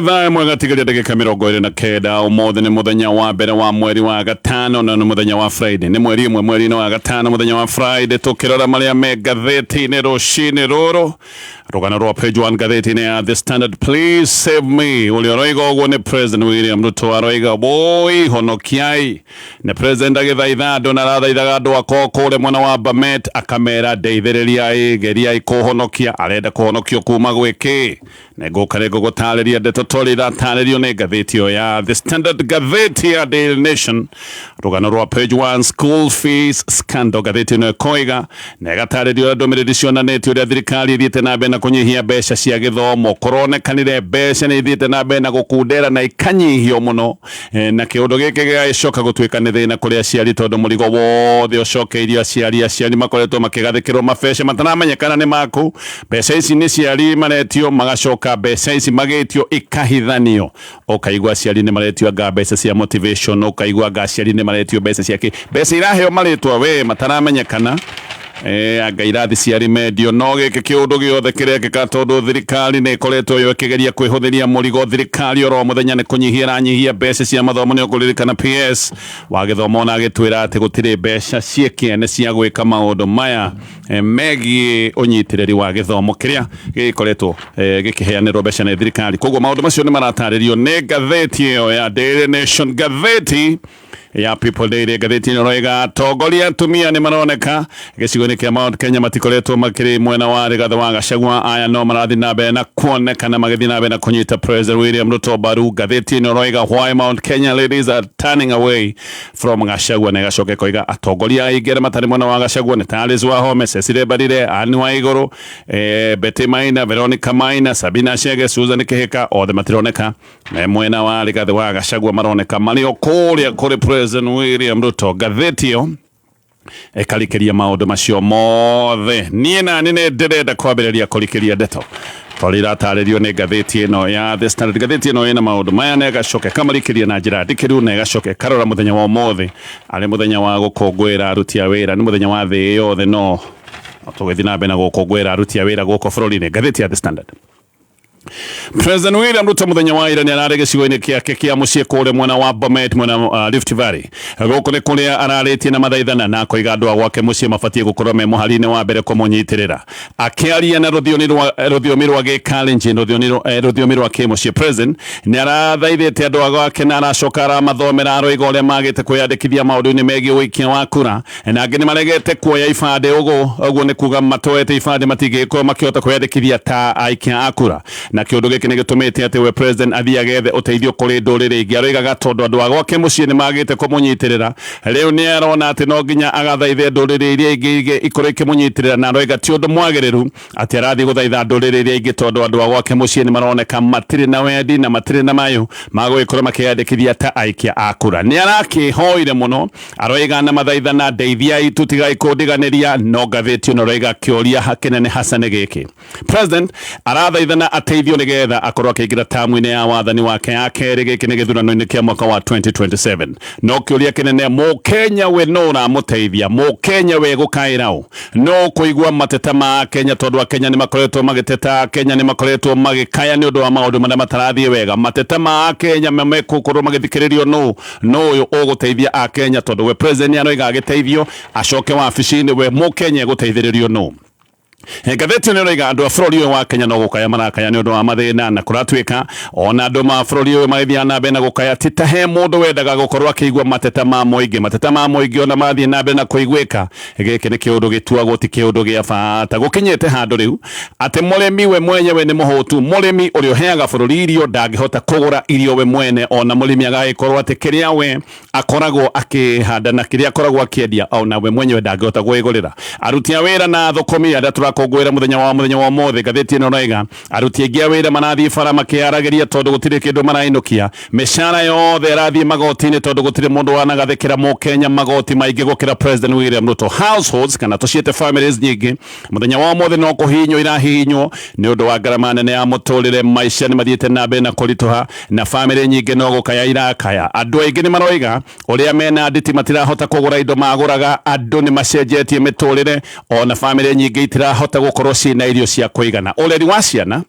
Thaa mwega tigaria ndagika 29 umuthi ni muthenya wa mbere wa mweri wa gatano na ni muthenya wa Friday ni mweri imwe mweri wa gatano muthenya wa Friday tukirora maria me gatheti-ini rucini ruru rugano rwa page 1 gatheti-ini ya The Standard. Please save me uli roiga uguo ni President William Ruto aroiga boy honokiai ni President agithaitha andu na arathaithaga andu akoo kure mwena wa Bomet akamera ndeithĩrĩriai geriai kuhonokia arenda kuhonokio kuma gwiki negukare gugutariria ndeto torira taririo ni gatheti ya The Standard gatheti ya Daily Nation rugano rwa page 1 school fees scandal gatheti no koiga negataririo ndumiriri cionanĩtio uria thirikari ithiĩte na mbere na kunyihia mbeca cia githomo koronekanire mbeca ni ithiĩte na mbere na gukundera na ikanyihio muno na kiundu giki gigacoka gutuika ni thina kuri aciari tondu murigo wothe ucokeirio aciari makoretwo makigathikirwo mabesha mataramenyekana ni maku mbeca ici ni ciari maretio magacoka mbeca ici magĩtio ikahithanio ukaigua aciari ni maretio anga mbeca cia motivation ukaigua anga aciari ni maretio mbeca ciake mbeca iraheo maretwa we mataramenyekana anga irathi cia remedio no gĩkĩ kiundu giothe kirekĩka tondu thirikari ni ikoretwo yo ikigeria kwihuthiria murigo thirikari oro muthenya ni kunyihia mbeca cia mathomo ni ukuririkana PS wa githomo na agitwira ati gutire mbeca ciekene cia gwika maundu maya megie unyitiriri wa githomo kiria gikoretwo gikiheanirwo mbeca ni thirikari koguo maundu macio ni marataririo ni gatheti iyo ya Daily Nation gatheti ya People Daily gatheti no roiga atongoria atumia ni maroneka gicigo-ini kia Mount Kenya matikoretwo makiri mwena wa Rigathi wa Gachagua aya no marathi na mbere na kuonekana magithi na mbere na kunyita President William Ruto baru gatheti no roiga why Mount Kenya ladies are turning away from Gachagua na gacoke koiga atongoria aingĩ matari mwena wa Gachagua ni Taliz Wahome Cecily Mbarire Anne Waiguru Betty Maina Veronica Maina Sabina Chege Susan Kihika othe matironeka mwena wa Rigathi wa Gachagua maroneka mari okuria kuri President William Ruto gatheti yo ekalikeria maundu macio mothe nie na nene ndirenda kwambĩrĩria kũrikĩria ndeto twarira tarĩrio nĩ gatheti ĩno ya The Standard gatheti ĩno ĩna maundu maya na gacoke kamarikĩria na njĩra ndikĩru na gacoke karora muthenya wa mothe arĩ muthenya wa gũkũngũĩra aruti a wĩra nĩ muthenya wa thĩ yothe no tũgĩthiĩ na mbere na gũkũngũĩra aruti a wĩra gũkũ bũrũri-inĩ gatheti ya The Standard. President William Ruto muthenya wa ira ni arare gicigo-ini kiake kia mucii kure mwena wa Bomet mwena wa Rift Valley guku ni kuria araritie na mathaithana na koiga andu agwake mucii mabatie gukorwo me muhari-ini wa mbere kumunyitirira akiaria na ruthiomi rwa Gikalenjin ruthiomi rwa kimucii President ni arathaithite andu agwake na aracoka aramathomera aroiga uria magite kwiyandikithia maundu-ini megie wikia wa kura na angi ni maregete kuoya ibande uguo ni kuga matoete ibande matingĩkorwo makĩhota kwiyandikithia ta aikia a kura na kiundu giki ni gitumite ati we President athiagethe uteithio kuri nduriri ingi aroigaga tondu andu agwake mucii ni magite kumunyitirira riu ni arona ati no nginya agathaithe nduriri iria ingi ikorwo ikimunyitirira na aroiga ti undu mwagiriru ati arathi guthaitha nduriri iria ingi tondu andu agwake mucii ni maroneka matiri na wendi na matiri na mayu magwikorwo makiyandikithia ta aikia a kura ni arakihoire muno aroiga na mathaithana ndeithiai tutigai kundiganiria no gatheti no roiga kiuria hakinene hasane giki President arathaithana ateithio nigetha akorwo akiingira tamu-ini ya wathani wake ya keri giki ni githurano-ini kia mwaka wa 2027 no kiuria kinene mukenya we no uramuteithia mukenya we gukairao no kuigua mateta ma Kenya tondu akenya ni makoretwo magiteta Kenya ni makoretwo magikaya ni undu wa maundu maria matarathie wega mateta ma Kenya memekorwo magithikiririo no uyu uguteithia a Kenya tondu we President aroiga agiteithio acoke wabici-ini we mukenya guteithiririo no gatheti ni roiga andu a bũrũri ũyũ wa Kenya no gũkaya marakaya nĩ ũndũ wa mathĩna na kũratuĩka ona andũ ma bũrũri ũyũ magĩthiĩ na mbere na gũkaya ti ta he mũndũ wendaga gũkorwo akĩigua mateta ma mũingĩ ona mathiĩ na mbere na kũiguĩka gĩkĩ nĩ kĩũndũ gĩtuagwo ti kĩũndũ gĩa bata gũkinyĩte handũ rĩu atĩ mũrĩmi we mwenyewe nĩ mũhũtu mũrĩmi ũrĩa ũheaga bũrũri irio ndangĩhota kũgũra irio we mwene ona mũrĩmi agagĩkorwo atĩ kĩrĩa we akoragwo akĩhanda na kĩrĩa akoragwo akĩendia ona we mwenyewe ndangĩhota gwĩgũrĩra aruti a wĩra na thũkũmi arĩa kongwera muthenya wa mothe gatheti no roiga aruti aingi a wira manathie bara makiarageria tondu gutire kindu marainukia mishara yothe arathie magoti-ini tondu gutire mundu wanagathikira mukenya magoti maingi gukira President William Ruto households kana tuciete families nyingi muthenya wa mothe no kuhinywo irahinywo ni undu wa ngarama nene ya muturire maisha ni mathiete na mbere na kurituha na family nyingi no gukaya irakaya andu aingi ni maroiga uria mena nditi matirahota kugura indo maguraga andu ni macenjetie miturire ona family nyingi itirahota gukorwo cina irio cia kuigana ureri wa ciana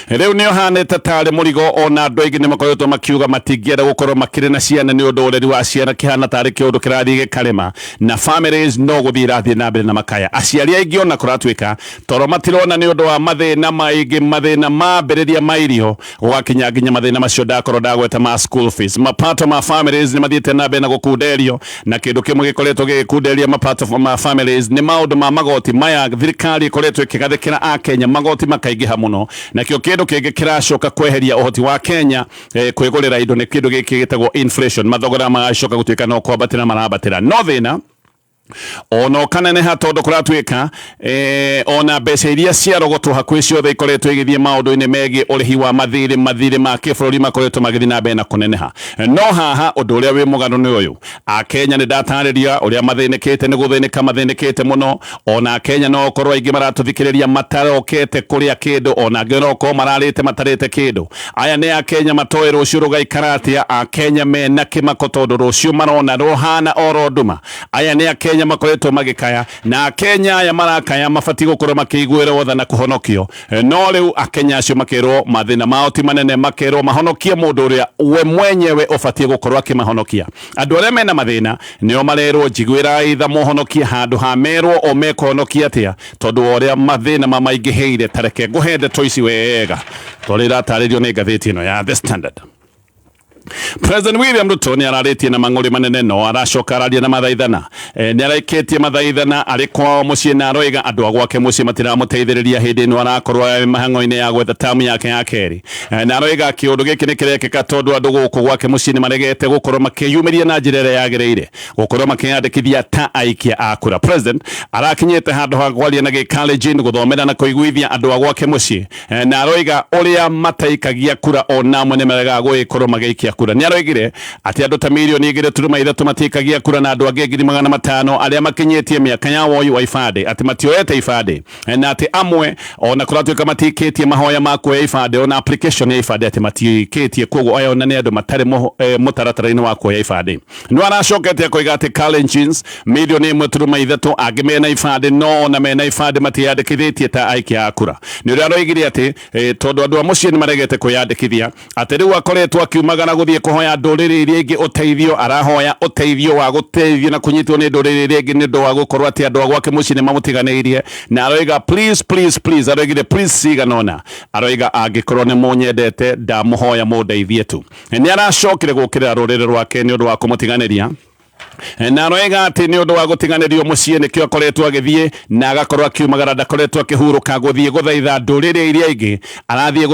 Riu ni ohanete tari murigo ona andu aingi ni makoretwo makiuga matingienda gukorwo makiri na ciana ni undu ureri wa ciana kihana tari kiundu kirathii gikarema na families no guthii irathii na mbere na makaya aciari aingi ona kuratwika toro matirona ni undu wa mathina maingi mathina mambiriria mairio gwakinya nginya mathina macio ndakorwo ndagweta ma school fees mapato ma families ni mathiete na mbere na gukunderio na kindu kimwe gikoretwo gikunderia mapato ma families ni maundu ma magoti maya thirikari ikoretwo ikigathikira a Kenya magoti makaingiha muno na kio kindu kingi kiracoka kweheria uhoti wa Kenya kwigurira indo ni kindu giki gitagwo inflation mathogora magacoka gutwika no kwambatira marabatira no thina ono kanene hatondu kuratwika ona mbeca iria ciarogotwo hakuhi ciothe ikoretwo igithie maundu-ini megi urihi wa mathiri ma kibururi makoretwo magithi na mbere na kuneneha no haha undu uria wi mugano ni uyu a Kenya ni ndatariria uria mathinikite ni guthinika mathinikite muno ona Kenya no korwo aingi maratuthikiriria matarokete kuria kindu ona ngiroko mararite matarite kindu aya ni a Kenya matoe rucio rugaikaratia a Kenya mena kimako tondu rucio marona ruhana oro nduma aya ni a Kenya makoretwo magikaya na Kenya ya marakaya mafati gukorwo makiguira wotha na kuhonokio no riu Akenya acio makirwo mathina mao ti manene makirwo mahonokie mundu uria we mwenyewe ufatie gukorwo akimahonokia andu aria mena mathina nio marerwo njiguira itha muhonokie handu ha merwo o mekuhonokia atia tondu uria mathina mamaingiheire tareke nguhende toici wega torira taririo ni ngathiti ino ya The Standard. President William Ruto ni araritie na mang'uri manene no aracoka araria na mathaithana ni araikitie mathaithana ari kwao mucii na aroiga andu agwake mucii matiramuteithiriria hindi ino arakorwo mahang'o-ini ya gwetha tamu yake ya keri na aroiga kiundu giki ni kirekeka tondu andu guku gwake mucii ni maregete gukorwo makiyumiria na njira iria yagiriire gukorwo makiyandikithia ta aikia a kura. President arakinyite handu ha kwaria na gikalenjin guthomera na kuiguithia andu agwake mucii na aroiga uria mataikagia kura ona amwe ni marega guikorwo magiikia kura ni aroigire ati andu ta milioni 2.3 matikagia kura na andu angi 500,000 aria makinyitie miaka ya woi wa ifade ati matioete ifade na ati amwe ona kuratwika matikitie mahoya mako ya ifade ona application ya ifade ati matikitie kogo aya ona ni andu matare mutaratara-ini wako ya ifade no aracokete koiga ati Kalenjins milioni 1.3 agimena ifade no na mena ifade matiyandikithitie ta aikia a kura ni uri aroigire ati tondu andu amucii ni maregete kuyandikithia ati riu akoretwo akiumagana guthie kuhoya nduriri iria ingi uteithio arahoya uteithio wa guteithio na kunyitwo ni nduriri iria ingi ni ndu wa gukorwo ati andu agwake mucii ni mamutiganiirie na aroiga please aroigire please siganona aroiga angikorwo ni munyendete ndamuhoya mundeithie tu ni aracokire gukirira ruriri rwake ni undu wa kumutiganiria na aroiga ati ni undu wa gutiganirio mucii nikio akoretwo agithie na agakorwo akiumagara ndakoretwo akihuruka guthie guthaitha nduriri iria ingi arathie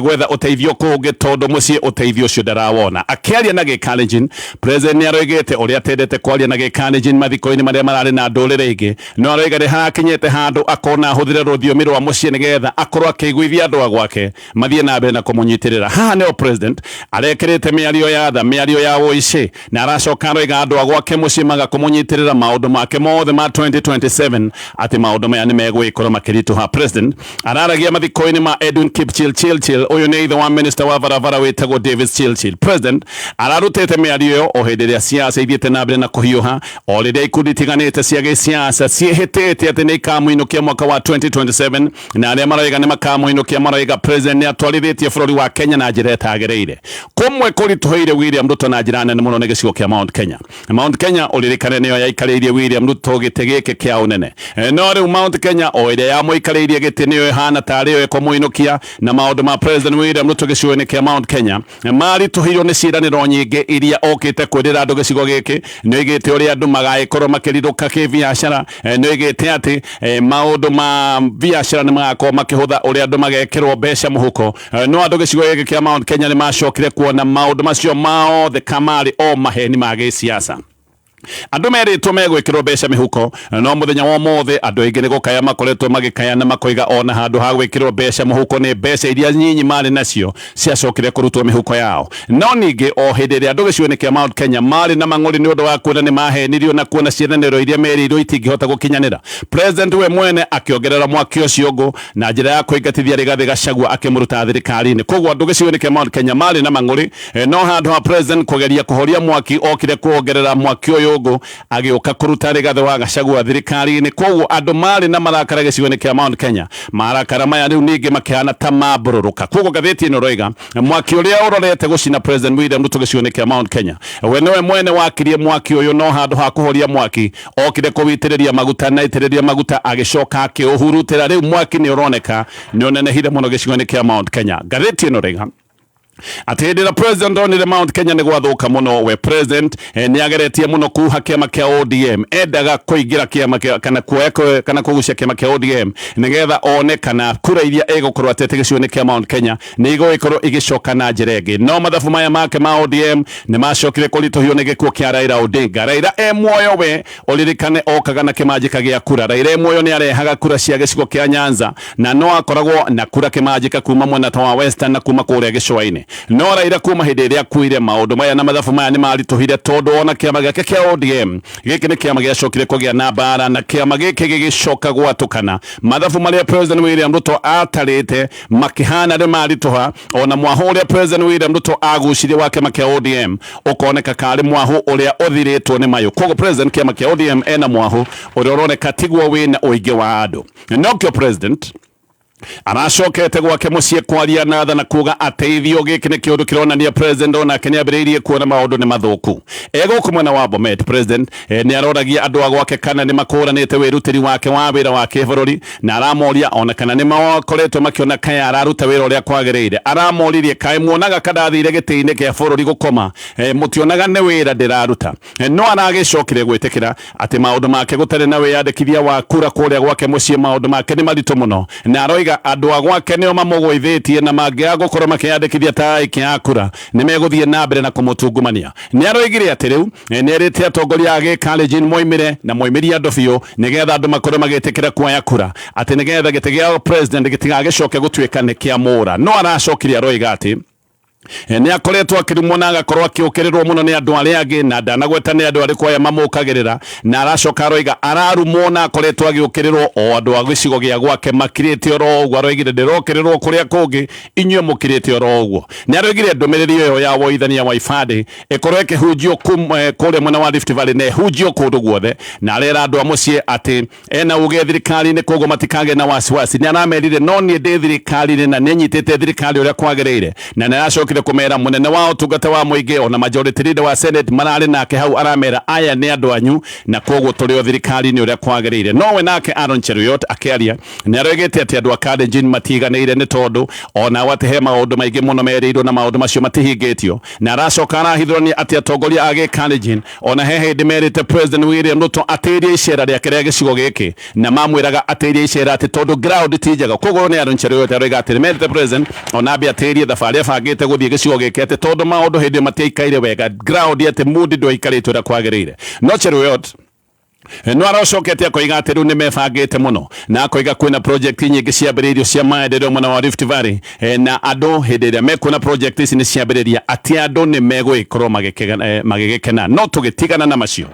gwetha uteithio kungi tondu mucii uteithio ucio ndarawona akiaria na gikalenjin. President ni aroigite uria atendete kwaria na gikalenjin mathiko-ini maria marari na nduriri ingi no aroiga ni harakinyite handu akona ahuthire ruthiomi rwa mucii nigetha akorwo akiguithia andu agwake mathie na mbere na kumunyitirira haha nio president arekirite miario ya tha miario ya woici na aracoka aroiga andu agwake mucii maga kumunyitirira maundu make mothe ma 2027 ati maundu maya ni megwikorwo makirituha. President araragia mathiko-ini ma Edwin Kipchirchir uyu ni ithe wa minister wa barabara witagwo Davis Chirchir. President ararutite miario yo o hindi ria siasa ithiete na mbere na kuhiuha o riria ikundi tiganite cia gisiasa ciehitite ati ni ikamuinukia mwaka wa 2027 na aria maroiga ni makamuinukia maroiga president ni atwarithitie bururi wa Kenya na njira itaagiriire kumwe kurituheire William Ruto na njira nene muno ni gicigo kia Mount Kenya uririkane niyo yaikariirie William Ruto giti giki kia unene no riu Mount Kenya o iria yamuikariirie giti niyo ihana tari yo ikumuinukia na maundu ma president William Ruto gicigo-ini kia Mount Kenya marituhirwo ni ciiraniro nyingi iria okite kwirira andu gicigo giki no igite uria andu magaikorwo makiriruka kibiashara no igite ati maundu ma biashara ni magakorwo makihutha uria andu magekirwo mbeca muhuko no andu gicigo giki kia Mount Kenya ni macokire kuona maundu macio mao the kamari o maheni ma gisiasa andu meritwo megwikirwo mbeca mihuko no muthenya wa mothe andu aingi ni gukaya makoretwo magikaya na makoiga ona handu ha gwikirwo mbeca muhuko ni mbeca iria nyinyi mari nacio ciacokire kurutwo mihuko yao no ningi o hindi ria andu gicigo-ini kia Mount Kenya mari na mang'uri ni undu wa kuona ni mahenirio na kuona ciiraniro iria merirwo itingihota gukinyanira. President we mwene akiongerera mwaki ucio ngu na njira ya kuingatithia Rigathi Gachagua akimuruta thirikari-ini koguo andu gicigo-ini kia Mount Kenya mari na mang'uri no handu ha president kugeria kuhoria mwaki okire kuongerera mwaki uyu mũthũngũ agĩũka kũruta Rigathĩ wa Gachagua thirikari-inĩ. Koguo andũ marĩ na marakara gĩcigo-inĩ kĩa Mount Kenya, marakara maya rĩu ningĩ makĩhana ta mambũrũrũka. Koguo ngathĩti ĩno roiga mwaki ũrĩa ũrorete gũcina President William Ruto gĩcigo-inĩ kĩa Mount Kenya, we nĩwe mwene wakirie mwaki ũyũ, no handũ ha kũhoria mwaki okire kũwitĩrĩria maguta, na itĩrĩria maguta agĩcoka akĩũhurutĩra. Rĩu mwaki nĩ ũroneka nĩ ũnenehire mũno gĩcigo-inĩ kĩa Mount Kenya. Ngathĩti ĩno roiga atĩ hĩndĩ ĩrĩa president onire Mount Kenya nĩ gwathũka mũno, we president nĩ ageretie mũno kuha kĩama kĩa ODM, endaga kũingĩra kĩama kana kũgucia kĩama kĩa ODM nĩgetha one kana kura iria egũkorwo atete gĩcigo-inĩ kĩa Mount Kenya nĩ igũgĩkorwo igĩcoka na njĩra ĩngĩ. No mathabu maya make ma ODM nĩ macokire kũritũhio nĩ gĩkuũ kĩa Raila Odinga. Raila muoyo we ũririkane okaga na kĩmanjĩka gĩa kura. Raila muoyo nĩ arehaga kura cia gĩcigo kĩa Nyanza, na no akoragwo na kura kĩmanjĩka kuma mwena ta wa Western na kuma kũrĩa gĩcũa-inĩ. No Raila kuma hĩndĩ ĩrĩa akuire, maũndũ maya na mathabu maya nĩ maritũhire, tondũ ona kĩama gĩake kĩa ODM gĩkĩ nĩ kĩama gĩacokire kũgĩa na mbara, na kĩama gĩkĩ gĩgĩcoka gwatũkana. Mathabu marĩa President William Ruto atarĩte makĩhana nĩ maritũha, ona mwaho ũrĩa President William Ruto agucirie wa kĩama kĩa ODM ũkoneka karĩ mwaho ũrĩa ũthirĩtwo nĩ mayũ. Koguo President kĩama kĩa ODM ena mwaho ũrĩa ũroneka tiguo wĩna ũingĩ wa andũ. Nokĩo President aracokete gwake muciĩ kwaria na tha na kuga ateithio gĩkĩ nĩ kĩũndũ kĩronania president onake nĩ ambĩrĩirie kuona maũndũ nĩ mathũku. Egũkũ mwena wa Bomet, president nĩ aroragia andũ a gwake kana nĩ makũranĩte wĩrutĩri wake wa wĩra wa kĩbũrũri, na aramoria ona kana nĩ makoretwo makĩona kaya araruta wĩra ũrĩa kwagĩrĩire. Aramoririe kaĩ muonaga kadathire gĩtĩ-inĩ kĩa bũrũri gũkoma, mũtionaga nĩ wĩra ndĩraruta. No aragĩcokire gwĩtĩkĩra atĩ maũndũ make gũtarĩ na wĩyandĩkithia wa kura kũrĩa gwake muciĩ, maũndũ make nĩ maritũ mũno, na aroiga andũ a gwake nĩo mamũgũithĩtie, na mangĩaga gũkorwo makĩyandĩkithia ta aikia a kura nĩ megũthiĩ na mbere na kũmũtungumania. Nĩ aroigire atĩ rĩu nĩ erĩte atongoria a gĩkalenjin moimire na moimĩrie andũ biũ nĩgetha andũ makorwo magĩtĩkĩra kuoya kura, atĩ nĩgetha gĩtĩ gĩa president gĩtigagĩcoke gũtuĩka nĩ kĩamũra. No aracokirie aroiga atĩ nĩ akoretwo akĩrumwo na agakorwo akĩũkĩrĩrwo mũno nĩ andũ arĩa angĩ, na ndanagweta nĩ andũ arĩkũ aya mamũkagĩrĩra, na aracoka aroiga ararumwo na akoretwo agĩũkĩrĩrwo o andũ a gĩcigo gĩa gwake makirĩte oro ũguo. Aroigire ndĩrokĩrĩrwo kũrĩa kũngĩ, inyuĩ mũkirĩte oro ũguo. Nĩ aroigire ndũmĩrĩri ĩyo ya woithania wa ibandĩ ĩkorwo ĩkĩhunjio kũrĩa mwena wa Rift Valley, na ĩhunjio kũndũ guothe, na arera andũ a mũciĩ atĩ ena uge thirikari-inĩ, koguo matikagĩa na wasiwasi. Nĩ aramerire no niĩ ndĩ thirikari-inĩ na nĩ nyitĩte thirikari ũrĩa kwagĩrĩire, na nĩ aracokire kumera munene wa ũtungata wa mũingĩ ona majority leader wa Senate mararĩ nake hau, aramera aya nĩ andũ anyu na koguo tũrĩ o thirikari-inĩ ũrĩa kwagĩrĩire. Nowe nake Aaron Cheruiyot akĩaria nĩ aroigĩte atĩ andũ a Kalenjin matiganĩire, nĩ tondũ ona wate he maũndũ maingĩ mũno merĩirwo na maũndũ macio matihingĩtio. Na aracoka arahithũrania atĩ atongoria a gĩkalenjin ona he hĩndĩ merĩte President William Ruto atĩrie icera rĩake rĩa gĩcigo gĩkĩ, na mamwĩraga atĩrie icera atĩ tondũ ground ti njega. Koguo nĩ Aaron Cheruiyot aroiga atĩ nĩ merĩte President ona ambe atĩrie thabarĩ abangĩte gũthiĩ gĩcigo gĩkĩ atĩ tondũ maũndũ hĩndĩ matiaikaire wega, ground atĩ mundi ndũikarĩtwo ũrĩa kwagĩrĩire. No Cheruiyot no aracokete akoiga atĩ rĩu nĩ mebangĩte mũno, na akoiga kwĩna project nyingĩ ciambĩrĩirio cia maendeleo mwena wa Rift Valley, na andũ hĩndĩ ĩrĩa mekuona project ici nĩ ciambĩrĩria atĩ andũ nĩ megũgĩkorwo magĩgĩkena. No tũgĩtigana na macio,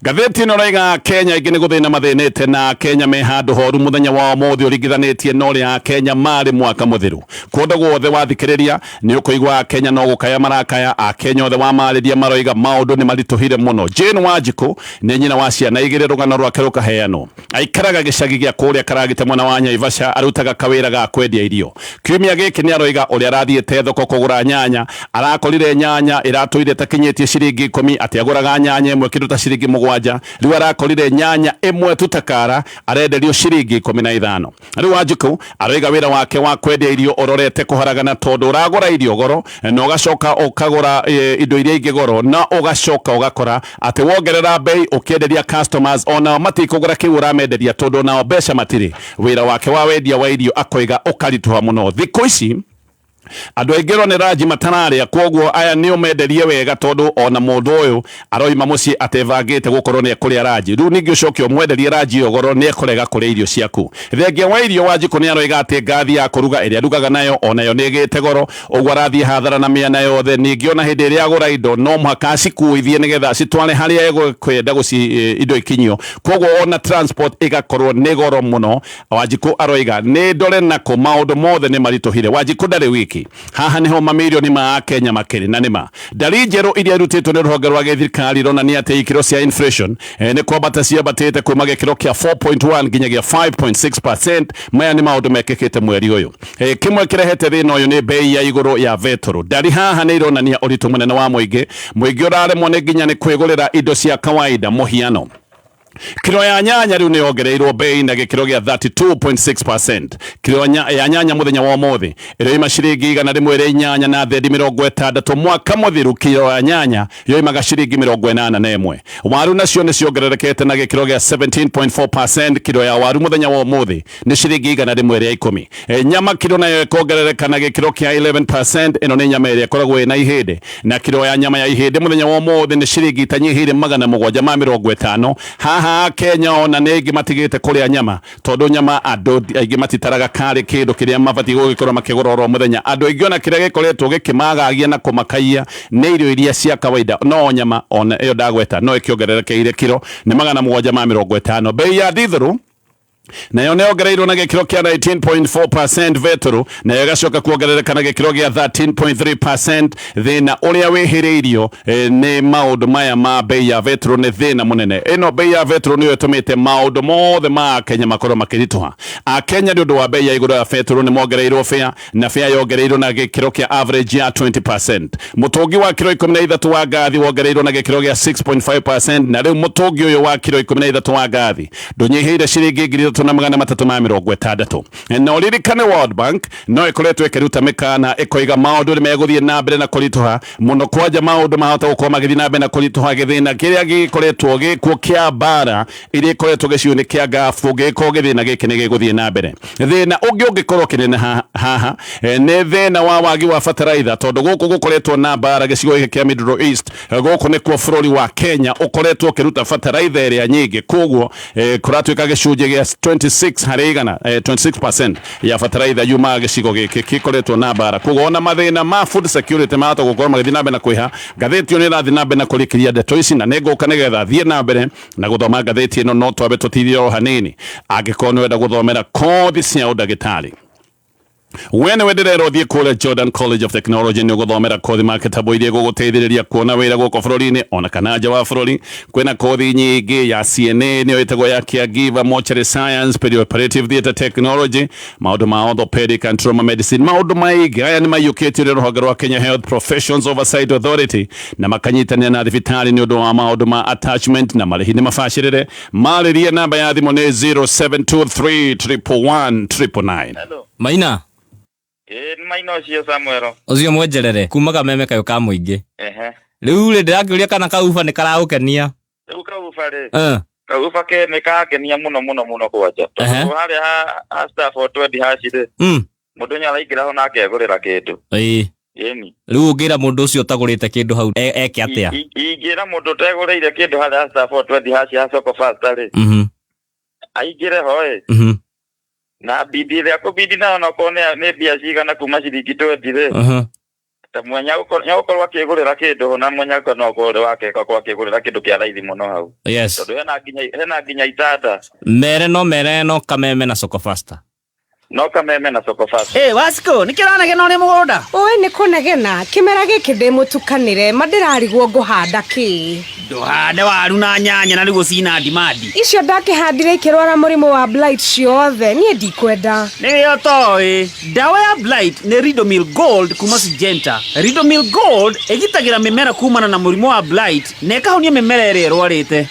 ngathĩti ĩno roiga Kenya ingĩ nĩ gũthĩna mathĩnĩte, na Kenya me handũ horu mũthenya wa ũmũthĩ ũringithanĩtie na ũrĩa Kenya marĩ mwaka mũthiru. Kũndũ guothe wathikĩrĩria nĩ ũkũigua Kenya no gũkaya marakaya, a Kenya othe wamarĩria maroiga maũndũ nĩ maritũhire mũno. Jane Wanjikũ nĩ nyina wa ciana igĩrĩ, rũgano rwake rũkaheanwo. Aikaraga gĩcagi gĩa kũrĩa Karagita mwena wa Naivasha, arutaga kawĩra ga kwendia irio. Kiumia gĩkĩ nĩ aroiga ũrĩa arathiĩte thoko kũgũra nyanya, arakorire nyanya ĩratũire takinyĩtie ciringi 10, atĩ agũraga nyanya ĩmwe kĩndũ ta ciringi 7, rĩu arakorire nyanya ĩmwe tutakara arenderio ciringi 15. Rĩu Wanjikũ aroiga wĩra wake wa kwendia irio ũrorete kũharagana, tondũ ũragũra irio goro na ũgacoka ũkagũra indo iria ingĩ goro, na ũgacoka ũgakora atĩ wongerera bei ũkĩenderia customers ona matikũgũra kĩu ũramenderia, tondũ nao mbeca matirĩ. Wĩra wake wa wendia wa irio akoiga ũkaritũha mũno. Thikũ ici andũ aingĩ ro nĩ ranji matararĩa, koguo aya nĩ ũmenderie wega, tondũ ona mũndũ ũyũ aroima mũciĩ atebangĩte gũkorwo nĩ ekũrĩa ranji. Rĩu ningĩ ũcoke ũmwenderie ranji ĩyo goro, nĩ ekũrega kũrĩa irio ciaku. Thengia wa irio Wanjikũ nĩ aroiga atĩ ngathi ya kũruga ĩrĩa arugaga nayo onayo nĩ ĩgĩte goro, ũguo arathiĩ hathara na mĩena yothe. Ningĩ ona hĩndĩ ĩrĩa agũra indo no mũhaka acikuithie nĩgetha citware harĩa egũkwenda indo ikinyio, koguo ona transport ĩgakorwo nĩ goro mũno. Wanjikũ aroiga nĩ ndore nako maũndũ mothe nĩ maritũhire. Wanjikũ ndarĩ wiki, bei haha niho mamilioni ma Kenya makiri na nima ndari njeru iria irutitwo ni ruhonge rwa githirikari ronania ati ikiro cia inflation ni kwambata ciambatite kuma gikiro kia 4.1 nginyagia 5.6%. maya ni maundu mekikite mweri uyu kimwe kirehete thina uyu ni bei ya iguru ya vetro. ndari haha ni ironania uritu munene wa muingi uraremwo ni nginya ni kwigurira indo cia kawaida muhiano kilo ya nyanya riu ni ongereirwo bei na gikiro gia 32.6%. kilo ya nyanya muthenya wa umuthi iri ciringi 101 na thendi 60 mwaka muthiru. kilo ya nyanya yo imaga ciringi 81. waru nacio ni ciongererekete na gikiro gia 17.4%. kilo ya waru muthenya wa umuthi ni ciringi 110. nyama kilo nayo ikongerereka na gikiro kia 11%. ino ni nyama iria ikoragwo ina ihindi na kilo ya nyama ya ihindi muthenya wa umuthi ni ciringi itanyihire 750. Kenya ona negi matigite kuria nyama tondu nyama andu aingi matitaraga kari kindu kiria mabati gugikorwo makigororo muthenya. andu aingi ona kiria gikoretwo gikimagagia na kumakaia ni irio iria cia kawaida no nyama ona iyo ndagweta no ikiongererekeire kilo ni 750. bei ya dithero nayo ni ongereirwo na gikiro kia 19.4% vetro na yagacoka kuongerereka na gikiro gia 13.3%. thina uria wihiriirio ni maundu maya ma bei ya vetro ni thina munene. ino bei ya vetro niyo itumite maundu mothe ma Kenya makorwo makirituha. Kenya ndio wa bei ya iguru ya vetro ni mongereirwo fare na fare yongereirwo na gikiro kia average ya 20%. mutungi wa kilo 13 wa gathi wongereirwo na gikiro gia 6.5% na riu mutungi uyu wa kilo 13 wa gathi ndunyihiire ciringi 360. na uririkane World Bank no ikoretwo ikiruta mikana ikoiga maundu ni meguthie na mbere na kurituha muno kwaja maundu mahota gukorwo magithie na mbere na kurituha githina kiria gikoretwo gikuo kia bara iria ikoretwo giciuni kia gafu giko githina giki ni giguthie na mbere. thina ungi ungikorwo kinene haha ni thina wa wagi wa fertilizer tondu guku gukoretwo na bara gicigo giki kia Middle East guku ni kwa bururi wa Kenya ukoretwo kiruta fertilizer iria nyingi koguo kuratwika gicunje gia 26% ya fertilizer yuma gicigo giki kikoretwo na bara koguo na mathina ma food security mahota gukorwo magithie na mbere na kwiha. ngatheti ni rathie na mbere na kurikiria ndeto ici na nenguka nigetha thie na mbere na guthoma ngatheti ino no twabe tutithio hanini angikorwo ni wenda guthomera kothi cia udagitari. wene wenderero thie kule Jordan College of Technology ni guthomera kothi ma kitabu iria guguteithiriria kuona wira guko bururi-ini ona kana nja wa bururi. kwina kothi nyingi ya CNA ni itagwo ya caregiver, mortuary science, perioperative theatre technology, maundu ma orthopedic and trauma medicine. maundu maigi aya ni mayukitio ni ruhonge rwa Kenya Health Professions Oversight Authority na makanyitania na thibitari ni undu wa maundu ma attachment na marihi ni mabacirire. mariria namba ya thimu ni 0723 111 999. Maina ni Maina ucio Samuel ucio mwenjerere kuma Kameme kayo ka muingi riu ri ndirakiuria kana kauba ni karaukenia riu kauba ri kauba ke ni kakenia muno kwaja hari ha staff 20 hacire mundu nya araingira ho nake agurira kindu yeni riu ungira mundu ucio utagurite kindu hau eke atia ingira mundu teguriire kindu hari staff 20 haci ha soko fast ri aingire hoe na bidi ile akobidi na onakone ne bia cigana kuma ciringi 20 ta mwanya ukorwo akigurira kindu na mwanya kana ukorwo wake kwa akigurira kindu kia raithi muno hau. Yes tondu hena nginya itata mere no Kameme na soko faster no Kameme na soko fast. Wasiko nikiranegena uri mugunda oe ni kunegena kimera giki ndi mutukanire madirarigwo nguhanda ki nduhande waru na nyanya na rigo cina ndimandi icio ndakihandire ikirwara murimo wa blight ciothe nie ndikwenda niyo toi dawa ya blight ni Ridomil Gold kuma Syngenta. Ridomil Gold igitagira mimera kumana na murimo wa blight na ikahonia mimera ire rwarite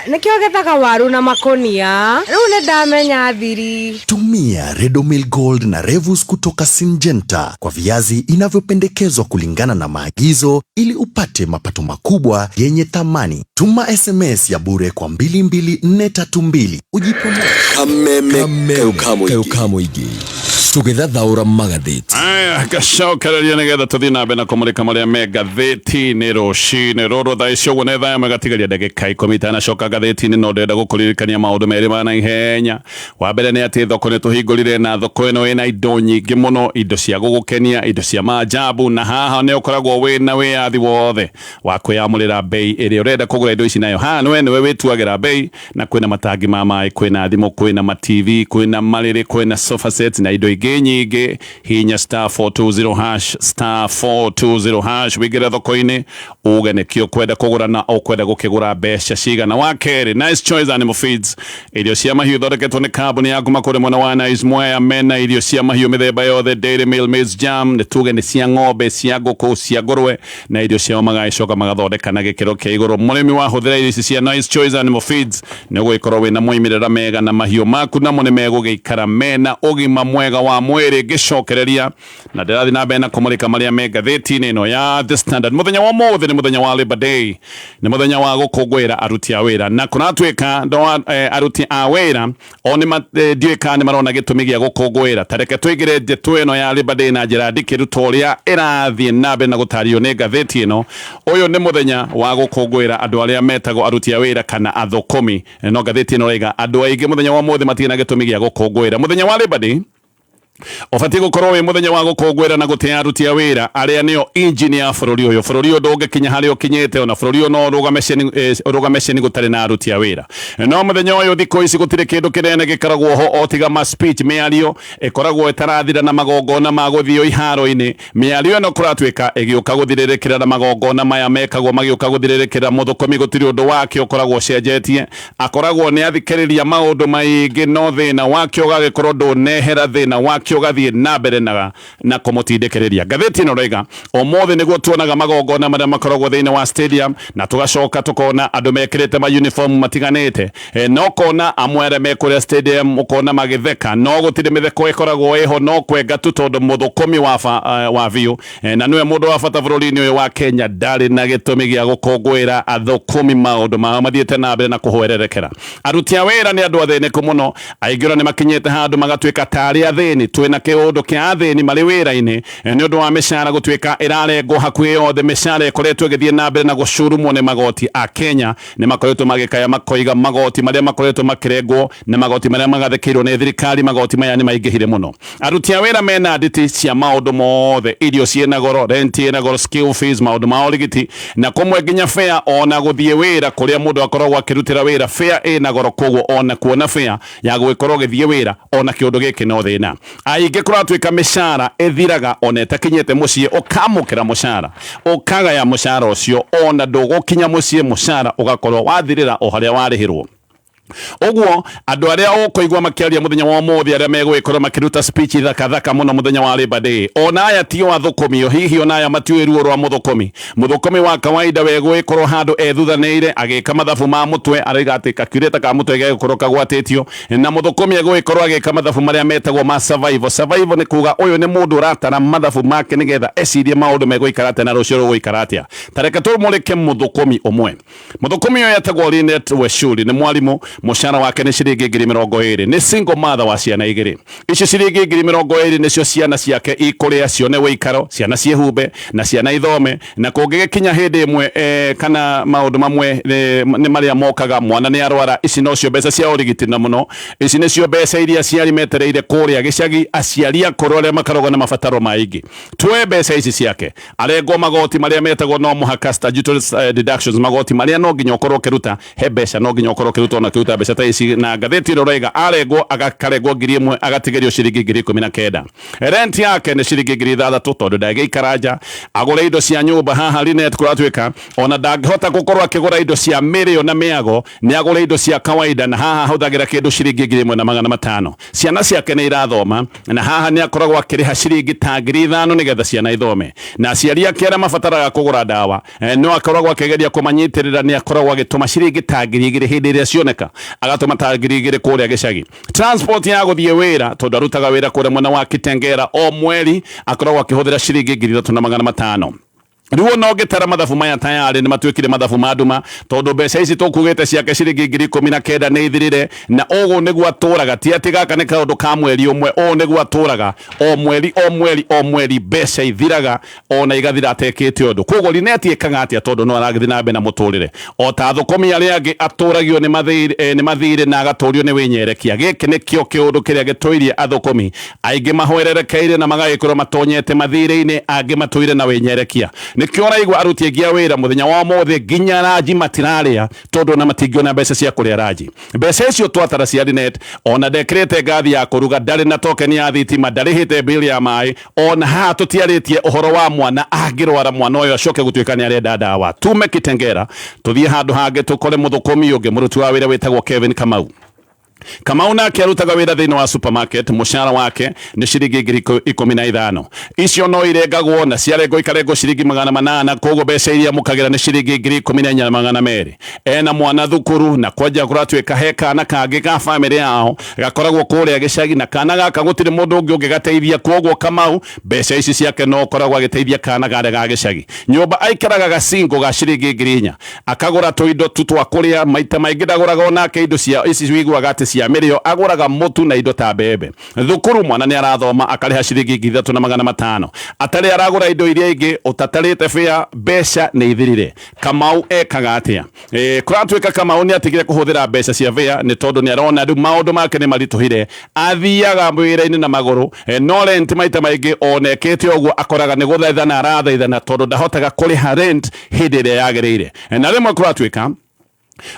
nikio gethaga waru na makonia riu ni ndamenya thiri. Tumia Ridomil Gold na Revus kutoka Syngenta kwa viazi inavyopendekezwa kulingana na maagizo ili upate mapato makubwa yenye thamani. Tuma SMS ya bure kwa 22432 ujiponye. Kameme Kamuigi tugethathaura magatheti gacokereria nigetha tuthii na mbere na kumurika maria me ngatheti-ini rucini ruru thaa icio guo ni thaa imwe gatigaria ndagika 10 itanacoka ngatheti-ini no ndenda gukuririkania maundu meri ma naihenya. wa mbere ni ati thoko ni tuhingurire na thoko ino ina indo nyingi muno, indo cia gugukenia, indo cia maajabu, na haha ni ukoragwo wina wiathi wothe wa kwiyamurira bei iria urenda kugura indo ici nayo. haha niwe wituagira bei na kwina matangi ma mai, kwina thimu, kwina ma TV, kwina mariri, kwina sofa sets na indo ingi nyingĩ hinya *420# wigire thoko-inĩ uge nĩkĩo kwenda kũgũra na ũkwenda gũkĩgũra mbeca cigana. Wa kerĩ, Nice Choice Animal Feeds, irio cia mahiũ thondeketwo nĩ kambuni ya kuma kũrĩ mwena wa Nice Mwea, mena irio cia mahiũ mĩthemba yothe, Dairy Meal, Maize Jam, nĩ tuge nĩ cia ng'ombe, cia ngũkũ, cia ngũrwe, na irio ciao magagĩcoka magathondeka na gĩkĩro kĩa igũrũ. Mũrĩmi wahũthĩra irio ici cia Nice Choice Animal Feeds nĩ ũgũgĩkorwo wĩna moimĩrĩra mega na mahiũ maku namo nĩ megũgĩikara mena ũgima mwega wa mwĩrĩ. Ngĩcokereria na ndĩrathiĩ na mbere na kũmũrĩka marĩa me ngathĩti-inĩ ĩno ya The Standard. Mũthenya wa ũmũthĩ nĩ mũthenya wa Labor Day, nĩ mũthenya wa gũkũngũĩra aruti a wĩra, na kũratuĩka aruti a wĩra o ndiũĩ kana nĩ marona gĩtũmi gĩa gũkũngũĩra. Tareke tũigĩre ndeto ĩno ya Labor Day na njĩra ndikĩru ta ũrĩa ĩrathiĩ na mbere na gũtarĩrio nĩ ngathĩti ĩno. Ũyũ nĩ mũthenya wa gũkũngũĩra andũ arĩa metagwo aruti a wĩra kana athũkũmi. No ngathĩti ĩno raiga andũ aingĩ mũthenya wa ũmũthĩ matirĩ na gĩtũmi gĩa gũkũngũĩra. Mũthenya wa Labor Day ũbatiĩ gũkorwo wĩ mũthenya wa gũkũngũĩra na gũtĩa aruti a wĩra arĩa nĩo injini ya bũrũri ũyũ. Bũrũri ũyũ ndũngĩkinya harĩa ũkinyĩte, ona bũrũri ũyũ no ũrũgame ceni gũtarĩ na aruti a wĩra. No mũthenya ũyũ thikũ ici gũtirĩ kĩndũ kĩnene gĩkoragwo ho o tiga ma speech, mĩario ĩkoragwo ĩtarathira na magongona ma gũthiĩ iharo-inĩ. Mĩario ĩno kũratuĩka ĩgĩũka gũthirĩrĩkĩra na magongona maya mekagwo magĩũka gũthirĩrĩkĩra. Mũthũkũmi gũtirĩ ũndũ wake ũkoragwo ũcenjetie, akoragwo nĩ athikĩrĩria maũndũ maingĩ, no thĩna wake ũgagĩkorwo ndũnehera, thĩna wake ũgathiĩ na mbere na kũmũtindĩkĩrĩria. Ngathĩti ĩno raiga ũmũthĩ nĩguo tuonaga magongona marĩa makoragwo thĩinĩ wa stadium, na tũgacoka tũkona andũ mekĩrĩte ma uniform matiganĩte, no kona amwe arĩa me kũrĩa stadium ũkona magĩtheka, no gũtirĩ mĩtheko ĩkoragwo ĩho, no kwenga tu tondũ mũthũkũmi wa biũ na nĩwe mũndũ wa bata bũrũri-inĩ ũyũ wa Kenya ndarĩ na gĩtũmi gĩa gũkũngũĩra athũkũmi maũndũ mao mathiĩte na mbere na kũhwererekera. Aruti a wĩra nĩ andũ athĩnĩku mũno, aingĩ nĩ makinyĩte handũ magatuĩka tarĩ athĩni. Twĩna kĩũndũ kĩa athĩni marĩ wĩra-inĩ nĩ ũndũ wa mĩcara gũtuĩka ĩrarengwo hakuhĩ yothe. Mĩcara ĩkoretwo ĩgĩthiĩ na mbere na gũcurumwo nĩ magoti. A Kenya nĩ makoretwo magĩkaya makoiga magoti marĩa makoretwo makĩrengwo na magoti marĩa magathĩkĩirwo nĩ thirikari. Magoti maya nĩ maingĩhire mũno. Aruti a wĩra mena nditi cia maũndũ mothe, irio ciĩna goro, rent ĩna goro, school fees, maũndũ ma ũrigiti, na kũmwe nginya fare ona gũthiĩ wĩra kũrĩa mũndũ akoragwo akĩrutĩra wĩra. Fare ĩna goro, koguo ona kuona fare ya gũgĩkorwo ũgĩthiĩ wĩra ona kĩũndũ gĩkĩ no thĩna. Aingĩ kũratuĩka mĩcara ĩthiraga ona ĩtakinyĩte mũciĩ, ũkamũkĩra mũcara, ũkagaya mũcara ũcio, ona ndũgũkinya mũciĩ mũcara ũgakorwo wathirĩra o harĩa warĩhĩrwo. Ũguo andũ arĩa ũkũigua makĩaria mũthenya wa ũmũthĩ arĩa megũgĩkorwo makĩruta speech thaka mũno mũthenya wa Labor Day, ona aya ti o athũkũmi, hihi ona aya matiũĩ ruo rwa mũthũkũmi. Mũthũkũmi wa kawaida wegũgĩkorwo handũ ethuthanĩire agĩka mathabu ma mũtwe, araiga atĩ calculator ka mũtwe gagĩkorwo kagwatĩtio, na mũthũkũmi egũgĩkorwo agĩka mathabu marĩa metagwo ma survival. Survival nĩ kuga ũyũ nĩ mũndũ ũratara mathabu make nĩgetha ecirie maũndũ megũikara atĩa na rũciũ rũgũikara atĩa. Tareke tũmũrĩke mũthũkũmi ũmwe. Mũthũkũmi ũyũ etagwo Linet Weshuri, nĩ mwarimũ. Mũcara wake nĩ ciringi 20,000. Nĩ single mother wa ciana igĩrĩ. Icio ciringi 20,000 nĩcio ciana ciake ikũrĩa, cione wĩikaro, ciana ciĩhumbe na ciana ithome. Na kũngĩgĩkinya hĩndĩ ĩmwe kana maũndũ mamwe nĩ marĩa mokaga, mwana nĩ arwara, ici nocio mbeca cia ũrigiti na mũno. Ici nĩcio mbeca iria aciari metereire kũrĩa gĩcagi, aciari akũrũ arĩa makoragwo na mabataro maingĩ. Tuoe mbeca ici ciake, arengwo magoti marĩa metagwo no mũhaka statutory deductions, magoti marĩa no nginya ũkorwo ũkĩruta. He mbeca no nginya ũkorwo ũkĩruta ona kĩruta mbeca ta ici, na ngathĩti ĩno raiga arengwo akarengwo 1,000 agatigerio ciringi 19,000. Rent yake nĩ ciringi 6,000 tondũ ndagĩikara nja. Agũre indo cia nyũmba haha Linet kũratuĩka ona ndangĩhota gũkorwo akĩgũra indo cia mĩrĩo na mĩago, nĩ agũre indo cia kawaida, na haha hũthagĩra kĩndũ ciringi 1,500. Ciana ciake nĩ irathoma, na haha nĩ akoragwo akĩrĩha ciringi ta 5,000 nĩgetha ciana ithome. Na aciari ake arĩa mabataraga kũgũra ndawa no akoragwo akĩgeria kũmanyitĩrĩra, nĩ akoragwo agĩtũma ciringi ta 2,000 hĩndĩ ĩrĩa cioneka, agatũma ta 2,000 kũrĩa gĩcagi. Transport ya gũthiĩ wĩra, tondũ arutaga wĩra kũrĩa mwena wa Kitengera, o mweri akoragwo akĩhũthĩra ciringi 3,500. Rĩu no ngĩtara mathabu maya tayarĩ nĩ matuĩkire mathabu ma nduma, tondũ mbeca ici tũkugĩte ciake ciringi 19,000 nĩ ithirire, na ũguo nĩguo atũraga. Ti atĩ gaka nĩ kaũndũ ka mweri ũmwe, ũũ nĩguo atũraga o mweri mbeca ithiraga, ona igathira atekĩte ũndũ. Koguo Linet ekaga atĩa tondũ no aragĩthiĩ na mbere na mũtũrĩre o ta athũkũmi arĩa angĩ, atũragio nĩ mathirĩ na agatũrio nĩ wĩnyerekia. Gĩkĩ nĩkĩo kĩũndũ kĩrĩa gĩtũirie athũkũmi aingĩ mahwererekeire na magagĩkorwo matonyete mathirĩ-inĩ, angĩ matũire na wĩnyerekia. nikio raigwa aruti gia wira muthenya wa mothe ginya raji matiraria tondu na matingiona mbeca cia kuria raji mbeca icio twatara cia Linet ona dekrete gathi ya kuruga ndari na token ya thitima ndarihite bill ya mai ona ha tutiaritie uhoro wa mwana agirwara mwana uyu acoke gutuika ni arenda dawa tume Kitengera tuthie handu hange tukore muthukumi ungi muruti wa wira witagwo Kevin Kamau nake arutaga wira thini wa supermarket mushara wake ni shiringi 15,000 icio no irengagwo na ciarengo ikarengo shiringi 800 kogo mbeca iria mukagira ni shiringi 14,200 ena mwana thukuru na kwaja kuratwika heka na kangi ka family yao gakoragwo kuria gicagi na kana gaka gutire mundu ungi ungigateithia kogo Kamau mbeca ici ciake no koragwo agiteithia kana gare ga gicagi nyumba aikaraga gacingo ga shiringi 4,000 akagura toindo tutwa kuria maita maingi ndaguraga onake indo cia ici wiguaga cia mirio aguraga mutu na indo ta bebe thukuru mwana ni arathoma akariha shiringi 3,500 atari aragura indo iria ingi utatarite fea mbeca ni ithirire Kamau ekaga atia kuratwika Kamau ni atigire kuhuthira mbeca cia fea ni tondu ni arona ndu maundu make ni marituhire athiaga mwira-ini na maguru no rent maita maingi onekete oguo akoraga ni guthaithana arathaithana tondu ndahotaga kuriha rent hindi iria yagirire na rimwe kuratwika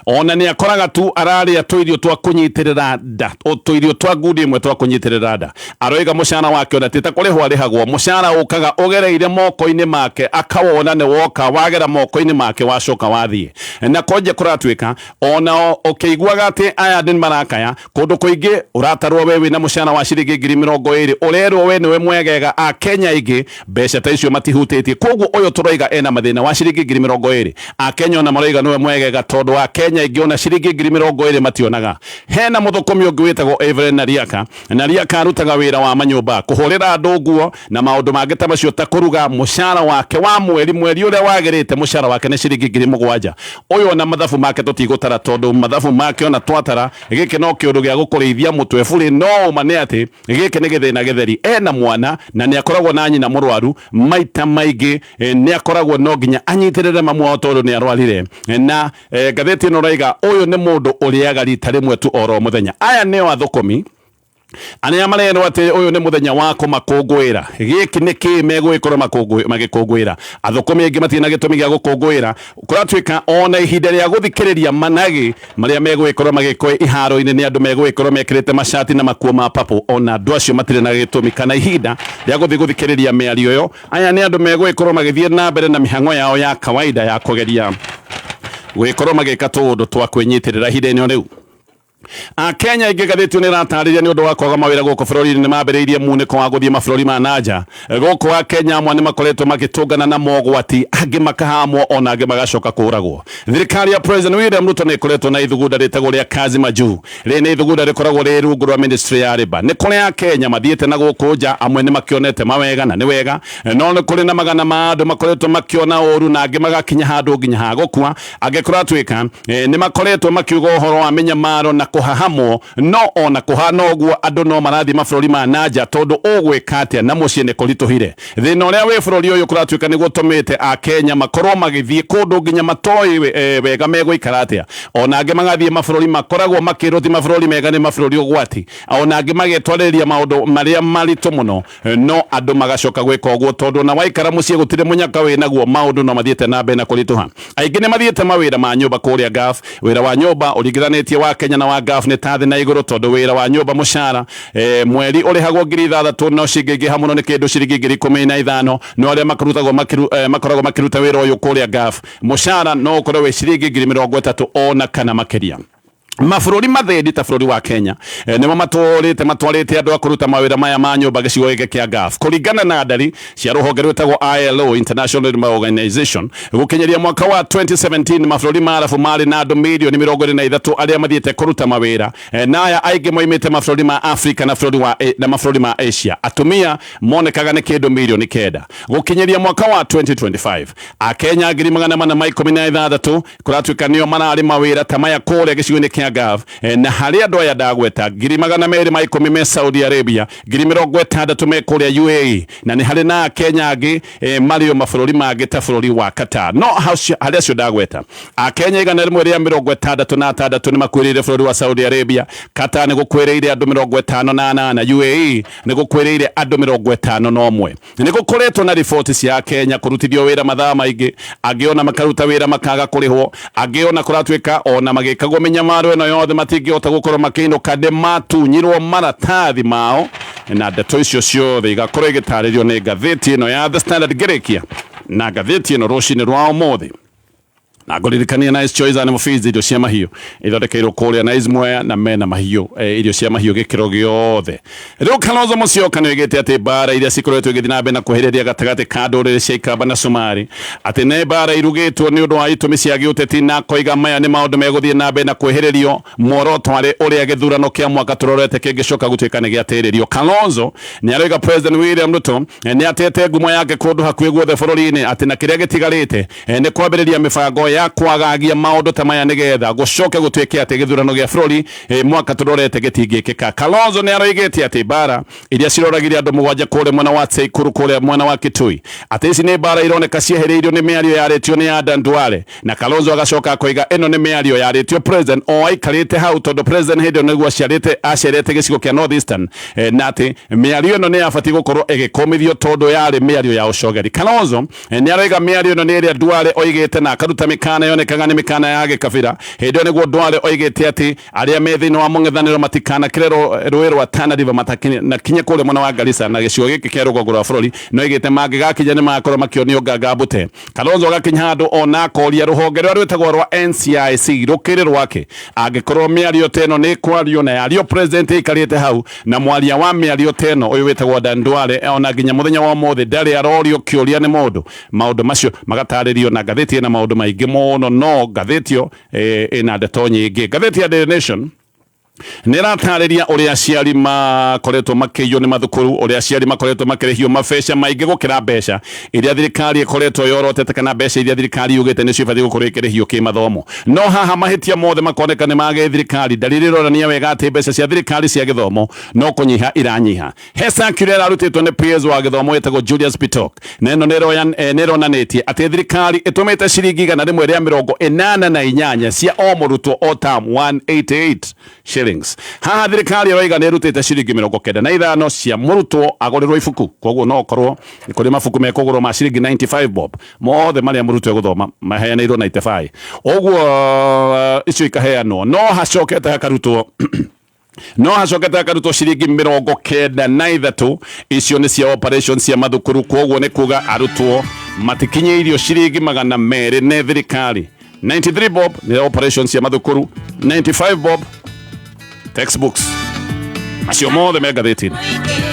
ona ni akoraga tu araria twirio twa kunyitirira nda o twirio twa ngudi imwe twa kunyitirira nda aroiga mushara wake ona tita kuri hwarihagwo mushara ukaga ugereire moko-ini make akawona ne woka wagera moko-ini make wacoka wathie na koje kuratwika ona ukiiguaga ati aya ndi marakaya kundu kuingi uratarwo wewe na mushara wa shiringi 20,000 urerwo we niwe mwegega a Kenya ingi mbeca ta icio matihutĩtie koguo uyu turoiga ena mathina wa shiringi 20,000 a Kenya ona maroiga niwe mwegega tondu wa Kenya ingiona shiringi 20,000 mationaga hena muthukumi ungi witagwo Evelyn Nariaka arutaga wira wa manyumba kuhurira andu nguo na maundu mangi ta macio ta kuruga mushara wake wa mweri uria wagirite mushara wake ni shiringi 7,000 uyu ona mathabu make tutigutara tondu mathabu make ona twatara giki no kiundu gia gukurithia mutwe buri no mane ati giki ni githina githeri ena mwana na ni akoragwo na nyina murwaru maita maingi ni akoragwo no ginya anyitirire mamu wa tondu ni arwarire na gatheti no raiga uyu ni mundu uriaga rita rimwe tu oro muthenya aya nio athukumi ania mareno ati uyu ni muthenya wa kumakungwira giki ni ki megwikorwo magikungwira athukumi ingi matina gitumi gia gukungwira kuratwika ona ihinda ria guthikiriria managi maria megwikorwo magikwe iharo-ini ni andu megwikorwo mekirite mashati na makuo ma papo ona andu acio matire na gitumi kana ihinda ria guthikiriria miario yo aya ni andu megwikorwo magithie na mbere na mihango yao ya kawaida ya kugeria gwikorwo magika tundu twa kwinyitirira ihinda-ini riu a Kenya ingi gatheti ni ratariria ni undu wa kwaga mawira guko bururi-ini ni mambiriirie muniko wa guthie mabururi ma nanja guko wa Kenya amwe ni makoretwo magitungana na mogwati angi makahamwo ona angi magacoka kuragwo thirikari ya President William Ruto ni ikoretwo na ithugunda ritagwo ria kazi majuu ri ni ithugunda rikoragwo ri rungu rwa ministry ya riba ni kuri a Kenya mathiete na guku nja amwe ni makionete mawega na ni wega no ni kuri na magana ma andu makoretwo makiona uru na angi magakinya handu nginya ha gukua angikora twika ni makoretwo makiuga uhoro wa minyamaro na kuhahamwo no ona kuhana uguo andu no marathi mabururi ma nanja tondu ugwika atia na mucii ni kurituhire thina uria wi bururi uyu kuratwika ni gutumite a Kenya makorwo magithie kundu nginya matoi wega megwikara atia ona angi magathie mabururi makoragwo makiruti mabururi mega ni mabururi ugwati ona angi magetwaririria maundu maria maritu muno no andu magacoka gwika uguo tondu na waikara mucii gutire munyaka winaguo maundu no mathiete na mbere na kurituha aingi ni mathiete mawira ma nyumba kuria gaf wira wa nyumba uringithanitie wa Kenya na wa gaf ni tathi na iguru tondu wira wa nyumba mushara mweri urihagwo 6,000 no cingiha muno ni kindu ciringi 15,000 no aria makurutagwo makoragwo makiruta wira uyu kuria gaf mushara no ukorwo wi ciringi 30 ona kana makiria mabururi mathendi ta bururi wa Kenya nimo matwarite andu akuruta mawira maya ma nyumba gicigo gike kia gaf kuringana na ndari cia ruhonge rwetagwo ILO International Labour Organization gukinyeria mwaka wa 2017 mabururi marafu mari na andu milioni 23 aria mathiete kuruta mawira naya aingi moimite mabururi ma Africa na mabururi ma Asia atumia monekaga ni kindu milioni 9 gukinyeria mwaka wa 2025 a Kenya 416 kuratwika nio marari mawira ta maya kuria gicigo-ini kia NEAGAV na harĩa andũ aya ndagweta 210 me Saudi Arabia 60 me kũrĩa UAE na nĩ harĩ na Kenya angĩ marĩ mabũrũri mangĩ ta bũrũri wa Qatar no harĩa acio ndagweta Kenya 166 nĩ makuĩrĩire bũrũri wa Saudi Arabia Qatar nĩ gũkuĩrĩire andũ 58 UAE nĩ gũkuĩrĩire andũ 51 nĩ gũkoretwo na riboti cia Kenya kũrutithio wĩra mathaa maingĩ angĩona makaruta wĩra makaga kũrĩhwo angĩona kũratuĩka ona magĩkagwo menyamaro ĩno yothe matingĩhota gũkorwo makĩinũka ndĩ matunyirwo maratathi mao na ndeto icio ciothe igakorwo igĩtarĩrio nĩ ngathĩti ĩno ya The Standard Gerekia na ngathĩti ĩno rũcinĩ rwa ũmũthĩ na ngũririkania Nice Choice Animal Feeds irio cia mahiũ ithondekeirwo kũrĩa Nice Mwea na mena mahiũ irio cia mahiũ gĩkĩro gĩothe rĩu Kalonzo Musyoka nĩoigĩte atĩ mbara iria cikoretwo igĩthiĩ na mbere na kwehereria gatagatĩ ka ndũrĩrĩ cia Ikamba na Somali atĩ nĩ mbara irugĩtwo nĩ ũndũ wa itũmi cia gĩũteti na koiga maya nĩ maũndũ megũthiĩ na mbere na kwehererio muoroto warĩ ũrĩa gĩthurano kĩa mwaka tũrorete kĩngĩcoka gũtuĩka nĩ gĩatĩrĩrio Kalonzo nĩ aroiga President William Ruto nĩ atete ngumo yake kũndũ hakuhĩ guothe bũrũri-inĩ atĩ na kĩrĩa gĩtigarĩte nĩ kwambĩrĩria mĩbango ya kwagagia maũndũ ta maya nĩgetha gũcoke gũtuĩke atĩ gĩthurano gĩa bũrũri mwaka tũrorete gĩtingĩkĩka Kalonzo nĩ aroigĩte atĩ mbara iria ciroragire andũ 7 kũrĩa mwena wa Tseikuru kũrĩa mwena wa Kitui atĩ ici nĩ mbara ironeka ciehereirio nĩ mĩario yarĩtio nĩ Adan Duale na Kalonzo agacoka koiga ĩno nĩ mĩario yarĩtio president o aikarĩte hau tondũ president hĩndĩ nĩguo acerete gĩcigo kĩa North Eastern na atĩ mĩario ĩno nĩ yabatiĩ gũkorwo ĩgĩkomithio tondũ yarĩ mĩario ya ũcogeri Kalonzo nĩ aroiga mĩario ĩno nĩ ĩrĩa Duale oigĩte na akaruta mĩkana yonekaga nĩ mĩkana ya gĩkabira hĩndĩ nĩguo Duale oigĩte atĩ arĩa me thĩinĩ wa mũng'ethanĩro matikana kĩrero rũĩ rwa Tana River matakinye kũrĩa mwena wa Garissa na gĩcigo gĩkĩ kĩa rũgongo rwa bũrũri no oigĩte mangĩgakinya nĩ magakorwo makĩonio ngangambũte Kalonzo agakinya handũ ona akoria rũhonge rũrĩa rwĩtagwo rwa NCIC rũkĩrĩ rwake angĩkorwo mĩario ta ĩno nĩ kwario na yario president aikarĩte hau na mwaria wa mĩario ta ĩno ũyũ wĩtagwo Adan Duale ona nginya mũthenya wa ũmũthĩ ndarĩ arorio kĩũria nĩ maũndũ macio magatarĩrio na ngathĩti ĩna maũndũ maingĩ mũno no ngathĩti ĩyo ĩna ndeto nyingĩ ngathĩti ya Daily Nation nĩratarĩria ũrĩa aciari makoretwo makĩiywo nĩ mathukuru ũrĩa aciari makoretwo makĩrĩhio mabeca maingĩ gũkĩra mbeca iria thirikari ĩkoretwo yorotete kana mbeca iria thirikari yugĩte nĩcio ibatiĩ gũkorwo ikĩrĩhio kĩmathomo no haha mahĩtia mothe makoneka nĩ magĩ thirikari dalili ĩronania wega atĩ mbeca cia thirikari cia gĩthomo no kũnyiha iranyiha he circular arutĩtwo nĩ PS wa gĩthomo wĩtagwo Julius Bitok na ĩno nĩronanĩtie atĩ thirikari ĩtũmĩte ciringi 188 cia o mũrutwo o term 188 shillings haha thirikari yoiga nĩ rutĩte ciringi 95 cia mũrutwo agũrĩrwo ibuku koguo no korwo kũrĩ mabuku mekũgũrwo ma ciringi 95 bob mothe marĩa mũrutwo gũthoma maheanĩirwo 95 ũguo icio ikaheanwo no hacokete hakarutwo ciringi 93 icio nĩ cia operations cia mathukuru koguo nĩ kuga arutwo matikinyĩirio ciringi 200 nĩ thirikari 93 bob nĩ operations cia mathukuru 95 bob textbooks acio mothe me ngathĩti-inĩ